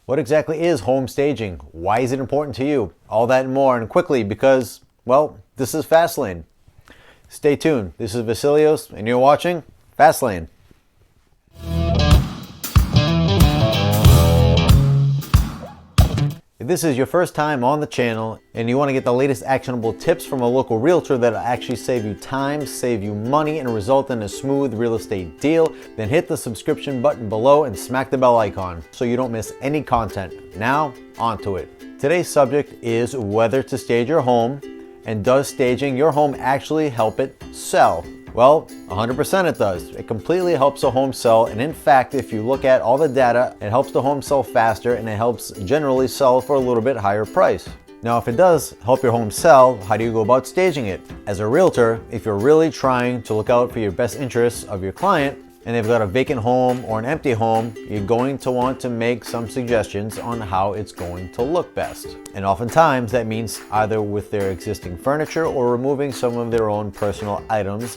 What exactly is home staging? Why is it important to you? All that and more, and quickly because, well, this is Fastlane. Stay tuned. This is Vasilios, and you're watching Fastlane. If this is your first time on the channel and you want to get the latest actionable tips from a local realtor that'll actually save you time, save you money, and result in a smooth real estate deal, then hit the subscription button below and smack the bell icon so you don't miss any content. Now, on to it. Today's subject is whether to stage your home, and does staging your home actually help it sell? Well, 100% it does. It completely helps a home sell, and in fact, if you look at all the data, it helps the home sell faster and it helps generally sell for a little bit higher price. Now, if it does help your home sell, how do you go about staging it? As a realtor, if you're really trying to look out for your best interests of your client, and they've got a vacant home or an empty home, you're going to want to make some suggestions on how it's going to look best. And oftentimes that means either with their existing furniture or removing some of their own personal items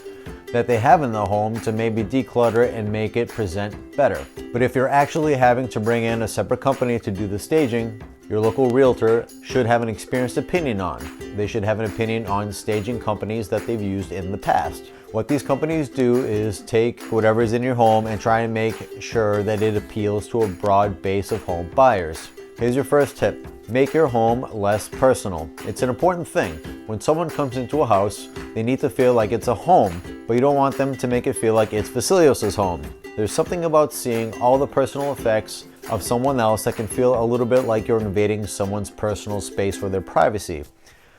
that they have in the home to maybe declutter and make it present better. But if you're actually having to bring in a separate company to do the staging, your local realtor should have an experienced opinion on. They should have an opinion on staging companies that they've used in the past. What these companies do is take whatever is in your home and try and make sure that it appeals to a broad base of home buyers. Here's your first tip. Make your home less personal. It's an important thing. When someone comes into a house, they need to feel like it's a home, but you don't want them to make it feel like it's Vasilios' home. There's something about seeing all the personal effects of someone else that can feel a little bit like you're invading someone's personal space for their privacy.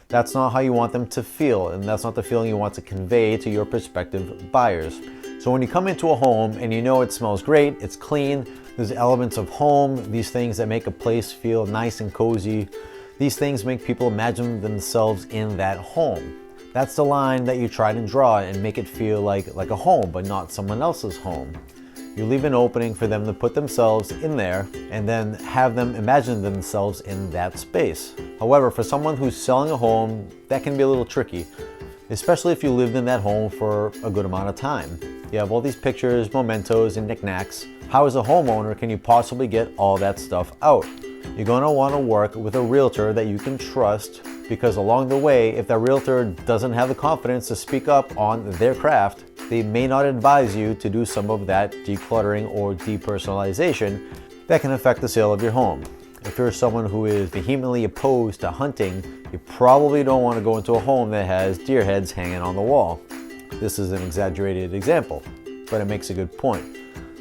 That's not how you want them to feel, and that's not the feeling you want to convey to your prospective buyers. So when you come into a home and you know it smells great, it's clean, there's elements of home, these things that make a place feel nice and cozy, these things make people imagine themselves in that home. That's the line that you try to draw and make it feel like a home, but not someone else's home. You leave an opening for them to put themselves in there and then have them imagine themselves in that space. However, for someone who's selling a home, that can be a little tricky, especially if you lived in that home for a good amount of time. You have all these pictures, mementos, and knickknacks. How as a homeowner can you possibly get all that stuff out? You're going to want to work with a realtor that you can trust, because along the way, if that realtor doesn't have the confidence to speak up on their craft, they may not advise you to do some of that decluttering or depersonalization that can affect the sale of your home. If you're someone who is vehemently opposed to hunting, you probably don't want to go into a home that has deer heads hanging on the wall. This is an exaggerated example, but it makes a good point.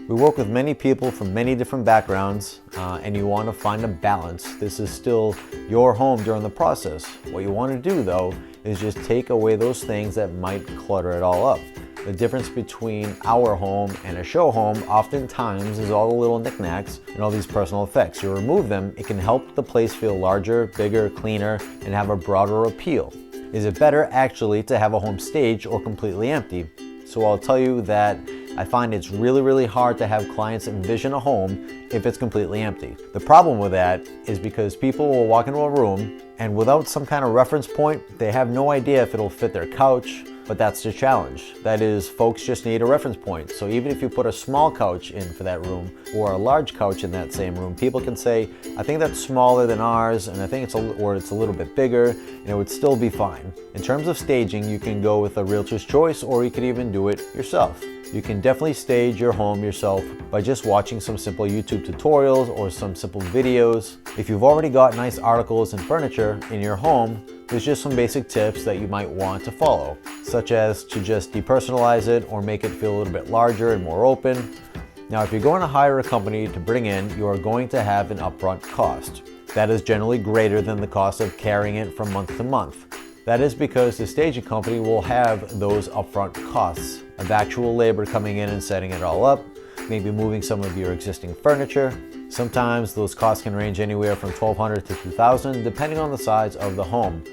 We work with many people from many different backgrounds, and you want to find a balance. This is still your home during the process. What you want to do, though, is just take away those things that might clutter it all up. The difference between our home and a show home oftentimes is all the little knickknacks and all these personal effects. You remove them, it can help the place feel larger, bigger, cleaner, and have a broader appeal. Is it better actually to have a home staged or completely empty? So I'll tell you that I find it's really hard to have clients envision a home if it's completely empty. The problem with that is because people will walk into a room and without some kind of reference point, they have no idea if it'll fit their couch, but that's the challenge. That is, folks just need a reference point. So even if you put a small couch in for that room or a large couch in that same room, people can say, I think that's smaller than ours, and I think it's a little bit bigger, and it would still be fine. In terms of staging, you can go with a realtor's choice, or you could even do it yourself. You can definitely stage your home yourself by just watching some simple YouTube tutorials or some simple videos. If you've already got nice articles and furniture in your home, there's just some basic tips that you might want to follow, such as to just depersonalize it or make it feel a little bit larger and more open. Now, if you're going to hire a company to bring in, you are going to have an upfront cost. That is generally greater than the cost of carrying it from month to month. That is because the staging company will have those upfront costs of actual labor coming in and setting it all up, maybe moving some of your existing furniture. Sometimes those costs can range anywhere from $1,200 to $2,000, depending on the size of the home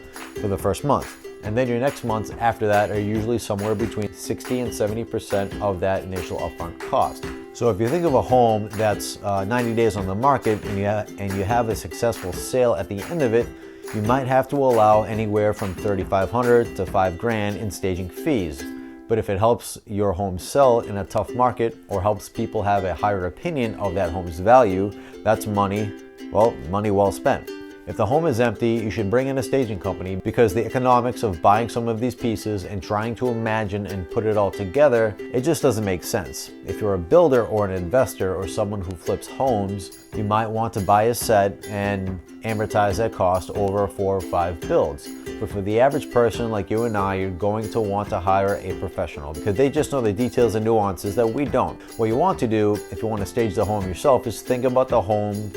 for the first month. And then your next months after that are usually somewhere between 60 and 70% of that initial upfront cost. So if you think of a home that's 90 days on the market and you have a successful sale at the end of it, you might have to allow anywhere from $3,500 to $5,000 in staging fees. But if it helps your home sell in a tough market or helps people have a higher opinion of that home's value, that's money well, money well spent. If the home is empty, you should bring in a staging company because the economics of buying some of these pieces and trying to imagine and put it all together, it just doesn't make sense. If you're a builder or an investor or someone who flips homes, you might want to buy a set and amortize that cost over 4 or 5 builds. But for the average person like you and I, you're going to want to hire a professional because they just know the details and nuances that we don't. What you want to do, if you want to stage the home yourself, is think about the home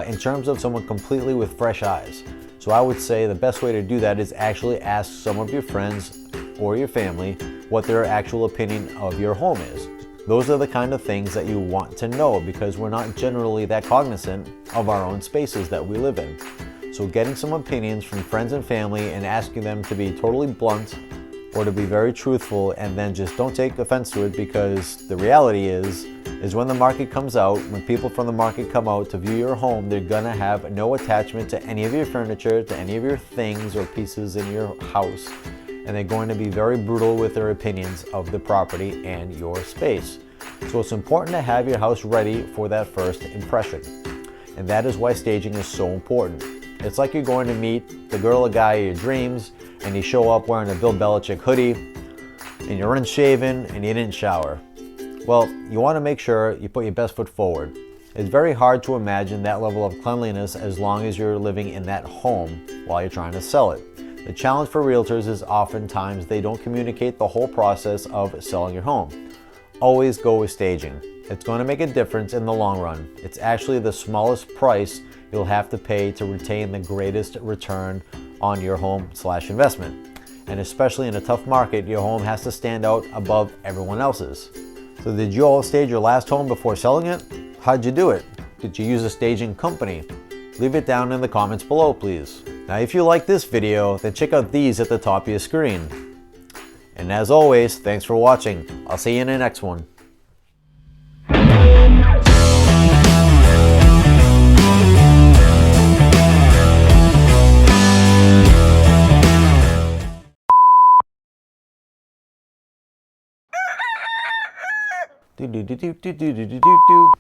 in terms of someone completely with fresh eyes. So I would say the best way to do that is actually ask some of your friends or your family what their actual opinion of your home is. Those are the kind of things that you want to know because we're not generally that cognizant of our own spaces that we live in. So getting some opinions from friends and family and asking them to be totally blunt or to be very truthful, and then just don't take offense to it, because the reality is when the market comes out, when people from the market come out to view your home, they're gonna have no attachment to any of your furniture, to any of your things or pieces in your house, and they're going to be very brutal with their opinions of the property and your space. So it's important to have your house ready for that first impression, and that is why staging is so important. It's like you're going to meet the girl or guy of your dreams, and you show up wearing a Bill Belichick hoodie, and you're unshaven, and you didn't shower. Well, you want to make sure you put your best foot forward. It's very hard to imagine that level of cleanliness as long as you're living in that home while you're trying to sell it. The challenge for realtors is oftentimes they don't communicate the whole process of selling your home. Always go with staging. It's going to make a difference in the long run. It's actually the smallest price you'll have to pay to retain the greatest return on your home/investment. And especially in a tough market, your home has to stand out above everyone else's. So did you all stage your last home before selling it? How'd you do it? Did you use a staging company? Leave it down in the comments below, please. Now, if you like this video, then check out these at the top of your screen. And as always, thanks for watching. I'll see you in the next one. Do do do do do do do do do.